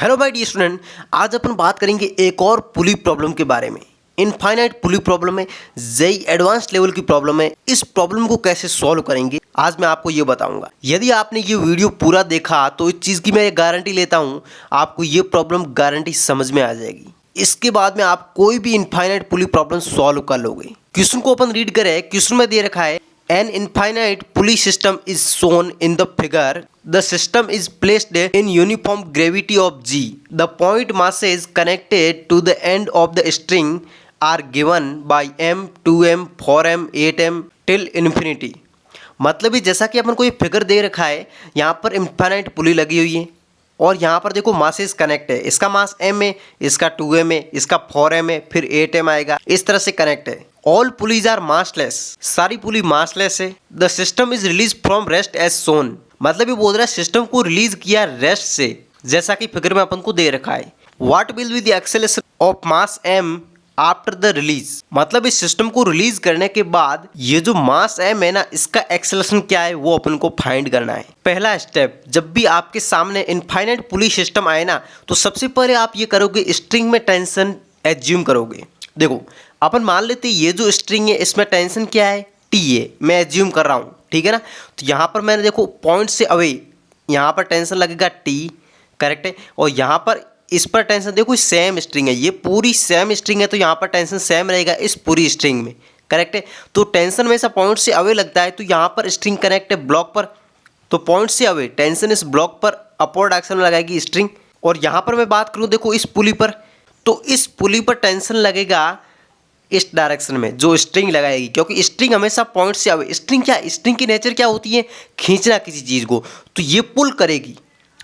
Hello my dear student, आज अपन बात करेंगे एक और पुली प्रॉब्लम के बारे में। इनफाइनाइट पुली प्रॉब्लम है, जेई एडवांस लेवल की प्रॉब्लम है। इस प्रॉब्लम को कैसे सॉल्व करेंगे आज मैं आपको ये बताऊंगा। यदि आपने ये वीडियो पूरा देखा तो इस चीज़ की मैं गारंटी लेता हूँ आपको ये प्रॉब्लम गारंटी समझ में आ जाएगी। इसके बाद में आप कोई भी इनफाइनाइट पुली प्रॉब्लम सॉल्व कर लोगे। क्वेश्चन को अपन रीड करें। क्वेश्चन में दे रखा है An infinite pulley system is shown in the figure. The system is placed in uniform gravity of g. The point masses connected to the end of the string are given by m, 2m, 4m, 8m till infinity. मतलब ही जैसा कि अपन को ये figure दे रखा है, यहाँ पर infinite पुली लगी हुई है और यहाँ पर देखो मासेस कनेक्ट है। इसका मास m है, इसका 2m है, इसका 4m है, फिर 8m आएगा। इस तरह से कनेक्ट है। ऑल पुलीज आर मासलेस, सारी पुली मासलेस है। The system is release from rest as soon, मतलब ये बोल रहा है सिस्टम को रिलीज किया रेस्ट से, जैसा कि फिगर में अपन को दे रखा है। What will be the acceleration of mass m after the release, मतलब इस सिस्टम को रिलीज करने के बाद ये जो मास m है ना, इसका एक्सेलरेशन क्या है वो अपन को फाइंड करना है। पहला स्टेप, जब भी आपके सामने इनफाइनाइट पुली सिस्टम आए ना, तो सबसे पहले आप ये करोगे, स्ट्रिंग में टेंशन एज्यूम करोगे। देखो अपन मान लेते हैं ये जो स्ट्रिंग है इसमें टेंशन क्या है, टी है, मैं एज्यूम कर रहा हूँ, ठीक है ना। तो यहाँ पर मैंने देखो पॉइंट से अवे यहाँ पर टेंशन लगेगा टी, करेक्ट है। और यहाँ पर इस पर टेंशन देखो सेम स्ट्रिंग है, ये पूरी सेम स्ट्रिंग है, तो यहाँ पर टेंशन सेम रहेगा इस पूरी स्ट्रिंग में, करेक्ट है। तो टेंशन में से पॉइंट से अवे लगता है, तो यहाँ पर स्ट्रिंग कनेक्ट है ब्लॉक पर, तो पॉइंट से अवे टेंशन इस ब्लॉक पर अपवर्ड एक्शन में लगाएगी स्ट्रिंग। और यहाँ पर मैं बात करूँ देखो इस पुली पर, तो इस पुली पर टेंशन लगेगा इस डायरेक्शन में जो स्ट्रिंग लगाएगी, क्योंकि स्ट्रिंग हमेशा पॉइंट से अवे। स्ट्रिंग क्या, स्ट्रिंग की नेचर क्या होती है, खींचना किसी चीज़ को, तो ये पुल करेगी,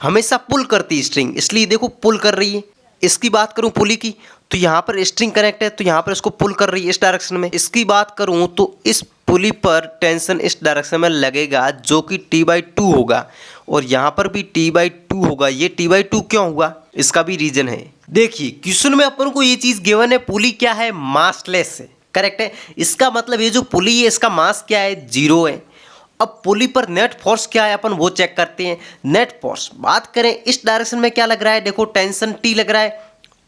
हमेशा पुल करती है स्ट्रिंग, इसलिए देखो पुल कर रही है। इसकी बात करूं पुली की, तो यहाँ पर स्ट्रिंग कनेक्ट है, तो यहाँ पर इसको पुल कर रही है इस डायरेक्शन में। इसकी बात करूँ तो इस पुली पर टेंशन इस डायरेक्शन में लगेगा जो कि T/2 होगा, और यहाँ पर भी T/2 होगा। ये T/2 क्यों हुआ, इसका भी रीजन है। देखिए क्वेश्चन में अपन को ये चीज़ गिवन है, पुली क्या है, मासलेस है, करेक्ट है। इसका मतलब ये जो पुली है इसका मास क्या है, 0 है। अब पुली पर नेट फोर्स क्या है अपन वो चेक करते हैं। नेट फोर्स बात करें, इस डायरेक्शन में क्या लग रहा है, देखो टेंशन टी लग रहा है,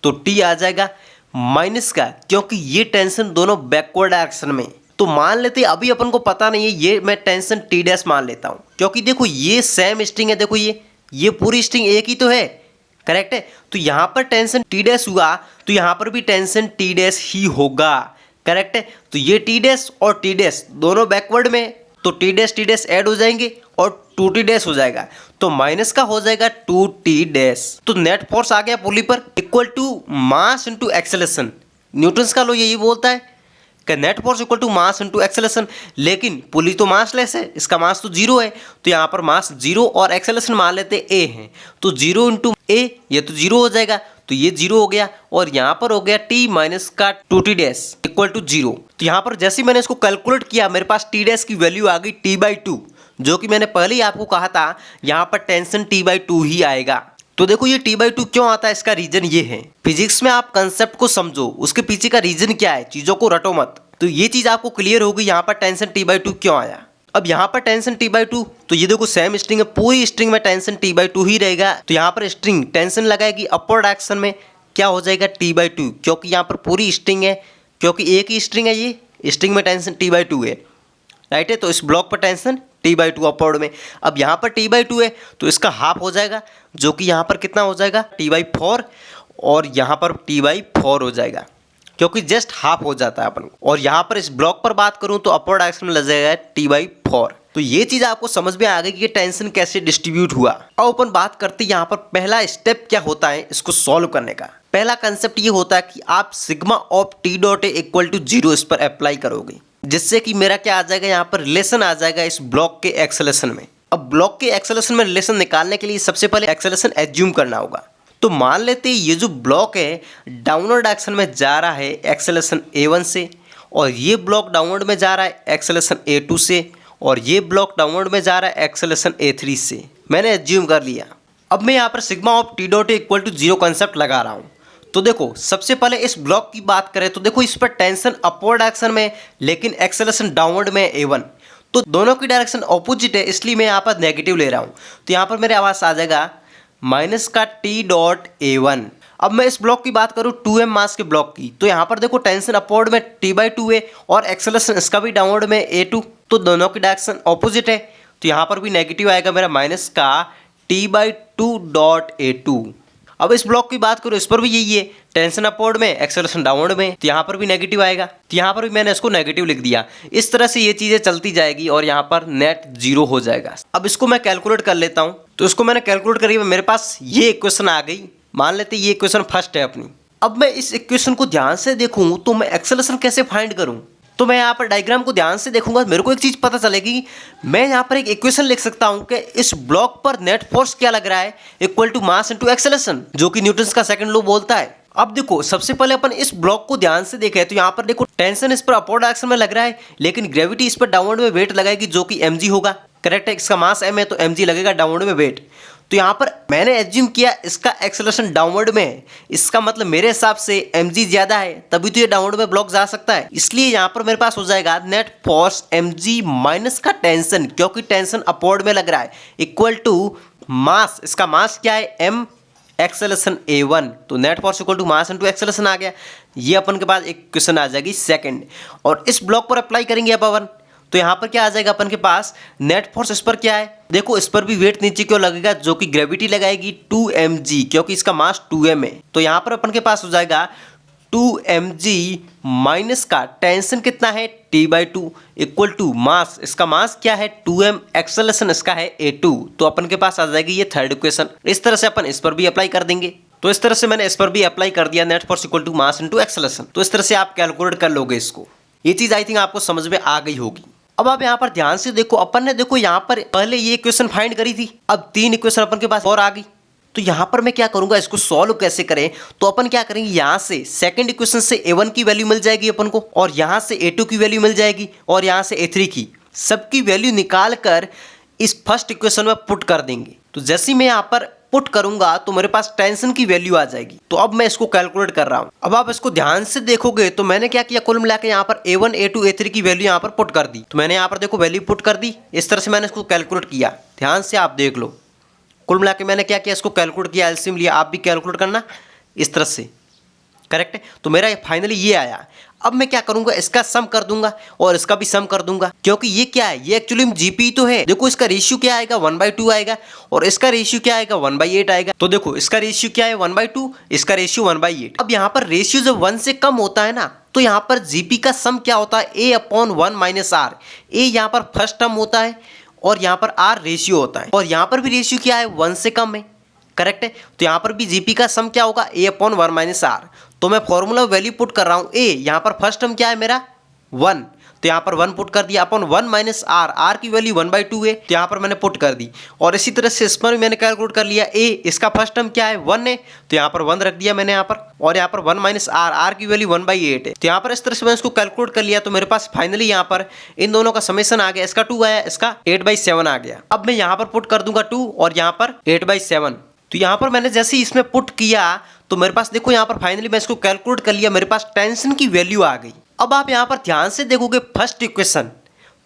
तो टी आ जाएगा माइनस का, क्योंकि ये टेंशन दोनों बैकवर्ड डायरेक्शन में। तो मान लेते हैं अभी अपन को पता नहीं है, ये मैं टेंशन टी डैश मान लेता हूँ, क्योंकि देखो ये सेम स्ट्रिंग है, देखो ये पूरी स्ट्रिंग एक ही तो है, करेक्ट है। तो यहाँ पर टेंशन टी डैश हुआ, तो यहाँ पर भी टेंशन टी डैश ही होगा, करेक्ट है। तो ये टी डैश और टी डैश दोनों बैकवर्ड में, तो टी डैश ऐड हो जाएंगे और 2t डैश हो जाएगा, तो माइनस का हो जाएगा 2t डैश। तो नेट फोर्स आ गया पुली पर equal to mass into acceleration. Newton's का लॉ यही बोलता है कि net force equal to mass into acceleration. लेकिन पुली तो मासलेस है, इसका मास तो 0 है, तो यहाँ पर मास 0 और एक्सेलरेशन मान लेते a है, तो 0 इंटू a, ये तो 0 हो जाएगा, तो ये 0 हो गया, और यहाँ पर हो गया t माइनस का 2t डैश इक्वल टू 0। तो यहाँ पर जैसे ही मैंने इसको कैलकुलेट किया, मेरे पास t डैश की वैल्यू आ गई T/2, जो कि मैंने पहले ही आपको कहा था यहाँ पर टेंशन T/2 ही आएगा। तो देखो ये T/2 क्यों आता है, इसका रीजन ये है। फिजिक्स में आप कंसेप्ट को समझो, उसके पीछे का रीजन क्या है, चीज़ों को रटो मत, तो ये चीज़ आपको क्लियर होगी यहाँ पर टेंशन T/2 क्यों आया। अब यहाँ पर टेंशन T/2, तो ये देखो सेम स्ट्रिंग है, पूरी स्ट्रिंग में टेंशन T/2 ही रहेगा, तो यहाँ पर स्ट्रिंग टेंशन लगाएगी अपवर्ड डायरेक्शन में, क्या हो जाएगा T/2, क्योंकि यहाँ पर पूरी स्ट्रिंग है, क्योंकि एक ही स्ट्रिंग है, ये स्ट्रिंग में टेंशन T/2 है, राइट है। तो इस ब्लॉक पर टेंशन T/2 अपवर्ड में। अब यहाँ पर T/2 है, तो इसका हाफ हो जाएगा, जो कि यहाँ पर कितना हो जाएगा T/4, और यहाँ पर T/4 हो जाएगा, क्योंकि जस्ट हाफ हो जाता है अपन को। और यहाँ पर इस ब्लॉक पर बात करूँ तो अपवर्ड डायरेक्शन में लग जाएगा T/4। तो ये चीज़ आपको समझ में आ गई कि टेंशन कैसे डिस्ट्रीब्यूट हुआ। अब अपन बात करते हैं यहाँ पर पहला स्टेप क्या होता है इसको सॉल्व करने का। पहला कंसेप्ट ये होता है कि आप sigma of T dot A equal to 0 इस पर अप्लाई करोगे, जिससे कि मेरा क्या आ जाएगा, यहाँ पर रिलेशन आ जाएगा इस ब्लॉक के एक्सेलरेशन में। अब ब्लॉक के एक्सेलरेशन में रिलेशन निकालने के लिए सबसे पहले एक्सेलरेशन एज्यूम करना होगा। तो मान लेते हैं ये जो ब्लॉक है डाउनवर्ड डायरेक्शन में जा रहा है एक्सेलरेशन a1 से, और ये ब्लॉक डाउनवर्ड में जा रहा है एक्सेलरेशन a2 से, और ये ब्लॉक डाउनवर्ड में जा रहा है एक्सेलरेशन a3 से। मैंने एज्यूम कर लिया। अब मैं यहाँ पर sigma of T dot equal to 0 concept लगा रहा हूँ। तो देखो सबसे पहले इस ब्लॉक की बात करें तो देखो इस पर टेंशन अपवर्ड डायरेक्शन में, लेकिन एक्सेलरेशन डाउनवर्ड में a1, तो दोनों की डायरेक्शन ऑपोजिट है, इसलिए मैं यहाँ पर नेगेटिव ले रहा हूँ। तो यहाँ पर मेरे पास आ जाएगा माइनस का टी डॉट A1। अब मैं इस ब्लॉक की बात करूँ 2m मास के ब्लॉक की, तो यहाँ पर देखो टेंशन अपवर्ड में T/2 है और एक्सेलरेशन इसका भी डाउनवर्ड में A2, तो दोनों की डायरेक्शन ऑपोजिट है, तो यहाँ पर भी नेगेटिव आएगा मेरा माइनस का T/2 डॉट A2। अब इस ब्लॉक की बात करूँ, इस पर भी यही है, टेंशन अपवर्ड में एक्सेलरेशन डाउनवर्ड में, तो यहाँ पर भी नेगेटिव आएगा, तो यहाँ पर भी मैंने इसको नेगेटिव लिख दिया। इस तरह से ये चीज़ें चलती जाएगी और यहाँ पर नेट 0 हो जाएगा। अब इसको मैं कैलकुलेट कर लेता हूँ, तो इसको मैंने कैलकुलेट करी, मेरे पास ये इक्वेशन आ गई। मान लेते ये इक्वेशन फर्स्ट है अपनी। अब मैं इस इक्वेशन को ध्यान से देखूँ तो मैं एक्सेलरेशन कैसे फाइंड करूँ, तो मैं यहाँ पर डायग्राम को ध्यान से देखूंगा, मेरे को एक चीज़ पता चलेगी। मैं यहाँ पर एक इक्वेशन लिख सकता हूँ कि इस ब्लॉक पर नेट फोर्स क्या लग रहा है, equal to mass into acceleration, जो कि न्यूटन का सेकंड लॉ बोलता है। अब देखो, सबसे पहले अपन इस ब्लॉक को ध्यान से देखें तो यहाँ पर देखो टेंशन इस पर अपवर्ड डायरेक्शन में लग रहा है, लेकिन ग्रेविटी इस पर डाउनवर्ड में वेट लगाएगी, जो कि mg होगा। करेक्ट है, इसका मास m है तो mg लगेगा डाउनवर्ड में वेट। तो यहाँ पर मैंने एज्यूम किया इसका एक्सेलरेशन डाउनवर्ड में है, इसका मतलब मेरे हिसाब से mg ज्यादा है, तभी तो ये डाउनवर्ड में ब्लॉक जा सकता है। इसलिए यहाँ पर मेरे पास हो जाएगा नेट फोर्स mg माइनस का टेंशन, क्योंकि टेंशन अपवर्ड में लग रहा है, इक्वल टू मास, इसका मास क्या है m, एक्सेलरेशन A1, तो net force equal to mass into acceleration आ गया। ये अपन के पास एक क्वेश्चन आ जाएगी सेकंड, और इस ब्लॉक पर अप्लाई करेंगे अब अपन, तो यहाँ पर क्या आ जाएगा अपन के पास, नेट फोर्स इस पर क्या है, देखो इस पर भी वेट नीचे क्यों लगेगा, जो कि ग्रेविटी लगाएगी 2mg, क्योंकि इसका मास 2m है। तो यहाँ पर अपन के पास हो जाएगा 2mg माइनस का टेंशन कितना है T/2 इक्वल टू मास, इसका मास क्या है 2m, एक्सेलरेशन इसका है A2, तो अपन के पास आ जाएगी ये थर्ड इक्वेशन। इस तरह से अपन इस पर भी अप्लाई कर देंगे, तो इस तरह से मैंने इस पर भी अप्लाई कर दिया, net force equal to mass into acceleration. तो इस तरह से आप कैलकुलेट कर लोगे इसको। ये चीज़ आई थिंक आपको समझ में आ गई होगी। अब आप यहाँ पर ध्यान से देखो, अपन ने देखो यहाँ पर पहले ये इक्वेशन फाइंड करी थी, अब 3 इक्वेशन अपन के पास और आ गई। तो यहाँ पर मैं क्या करूंगा, इसको सॉल्व कैसे करें, तो अपन क्या करेंगे, यहाँ से सेकंड इक्वेशन से A1 की वैल्यू मिल जाएगी अपन को, और यहाँ से A2 की वैल्यू मिल जाएगी, और यहाँ से A3 की, सबकी वैल्यू निकाल कर इस फर्स्ट इक्वेशन में पुट कर देंगे। तो जैसे मैं यहाँ पर पुट करूंगा तो मेरे पास टेंशन की वैल्यू आ जाएगी। तो अब मैं इसको कैलकुलेट कर रहा हूं। अब आप इसको ध्यान से देखोगे तो मैंने क्या किया, कुल मिला के यहाँ पर A1, A2, A3 की वैल्यू यहाँ पर पुट कर दी। तो मैंने यहाँ पर देखो वैल्यू पुट कर दी, इस तरह से मैंने इसको कैलकुलेट किया। ध्यान से आप देख लो, कुल मिला के मैंने क्या किया, इसको कैलकुलेट किया, एलसीएम लिया। आप भी कैलकुलेट करना इस तरह से, करेक्ट है। तो मेरा फाइनली ये आया। अब मैं क्या करूंगा, इसका सम कर दूंगा और इसका भी सम कर दूंगा, क्योंकि ये क्या है, ये एक्चुअली में जीपी तो है। देखो इसका रेशियो क्या आएगा, 1/2 आएगा, और इसका रेशियो क्या आएगा, 1/8 आएगा। तो देखो इसका रेशियो क्या है, 1/2, इसका रेशियो 1/8। अब यहाँ पर रेशियो जब 1 से कम होता है ना, तो यहाँ पर जीपी का सम क्या होता है, A/1 माइनस R। ए यहाँ पर फर्स्ट टर्म होता है और यहाँ पर R रेशियो होता है, और यहाँ पर भी रेशियो क्या है, 1 से कम है, करेक्ट है। तो यहाँ पर भी जीपी का सम क्या होगा, A/1 माइनस R। तो मैं फॉर्मूला वैल्यू पुट कर रहा हूँ A, यहाँ पर फर्स्ट टर्म क्या है मेरा 1, तो यहाँ पर 1 पुट कर दिया, अपॉन 1 माइनस R, R की वैल्यू 1/2 है, तो यहाँ पर मैंने पुट कर दी। और इसी तरह से इस पर भी मैंने कैलकुलेट कर लिया A, इसका फर्स्ट टर्म क्या है 1 है, तो यहाँ पर 1 रख दिया मैंने यहाँ पर, और यहाँ पर 1 माइनस R, R की वैल्यू 1/8 है। तो यहाँ पर इस तरह से मैंने इसको कैलकुलेट कर लिया। तो मेरे पास फाइनली यहाँ पर इन दोनों का समेशन आ गया, इसका 2 आया, इसका 8/7 आ गया। अब मैं यहाँ पर पुट कर दूंगा 2 और यहाँ पर 8/7। तो यहाँ पर मैंने जैसे ही इसमें पुट किया तो मेरे पास देखो यहाँ पर फाइनली मैं इसको कैलकुलेट कर लिया, मेरे पास टेंशन की वैल्यू आ गई। अब आप यहाँ पर ध्यान से देखोगे फर्स्ट इक्वेशन,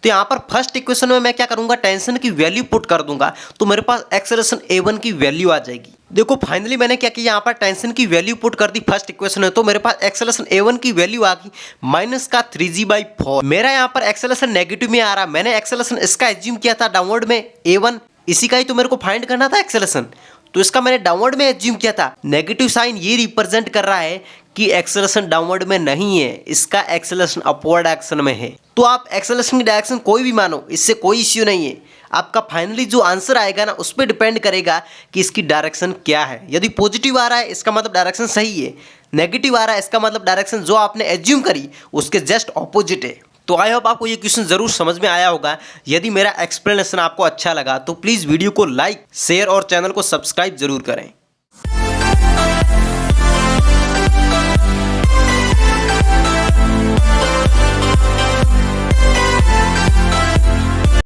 तो यहाँ पर फर्स्ट इक्वेशन में मैं क्या करूँगा, टेंशन की वैल्यू पुट कर दूंगा, तो मेरे पास एक्सेलरेशन A1 की वैल्यू आ जाएगी। देखो फाइनली मैंने क्या किया, यहाँ पर टेंशन की वैल्यू पुट कर दी फर्स्ट इक्वेशन में, तो मेरे पास एक्सेलरेशन A1 की वैल्यू आ गई माइनस का 3g/4। मेरा यहाँ पर एक्सेलरेशन नेगेटिव में आ रहा, मैंने एक्सेलरेशन इसका एज्यूम किया था डाउनवर्ड में A1, इसी का ही तो मेरे को फाइंड करना था एक्सेलरेशन, तो इसका मैंने डाउनवर्ड में एज्यूम किया था। नेगेटिव साइन ये रिप्रेजेंट कर रहा है कि एक्सेलरेशन डाउनवर्ड में नहीं है, इसका एक्सेलरेशन अपवर्ड डायरेक्शन में है। तो आप एक्सेलरेशन की डायरेक्शन कोई भी मानो, इससे कोई इश्यू नहीं है। आपका फाइनली जो आंसर आएगा ना, उस पर डिपेंड करेगा कि इसकी डायरेक्शन क्या है। यदि पॉजिटिव आ रहा है इसका मतलब डायरेक्शन सही है, नेगेटिव आ रहा है इसका मतलब डायरेक्शन जो आपने एज्यूम करी उसके जस्ट ऑपोजिट है। तो आई होप आपको ये क्वेश्चन जरूर समझ में आया होगा। यदि मेरा एक्सप्लेनेशन आपको अच्छा लगा तो प्लीज़ वीडियो को लाइक, शेयर और चैनल को सब्सक्राइब जरूर करें।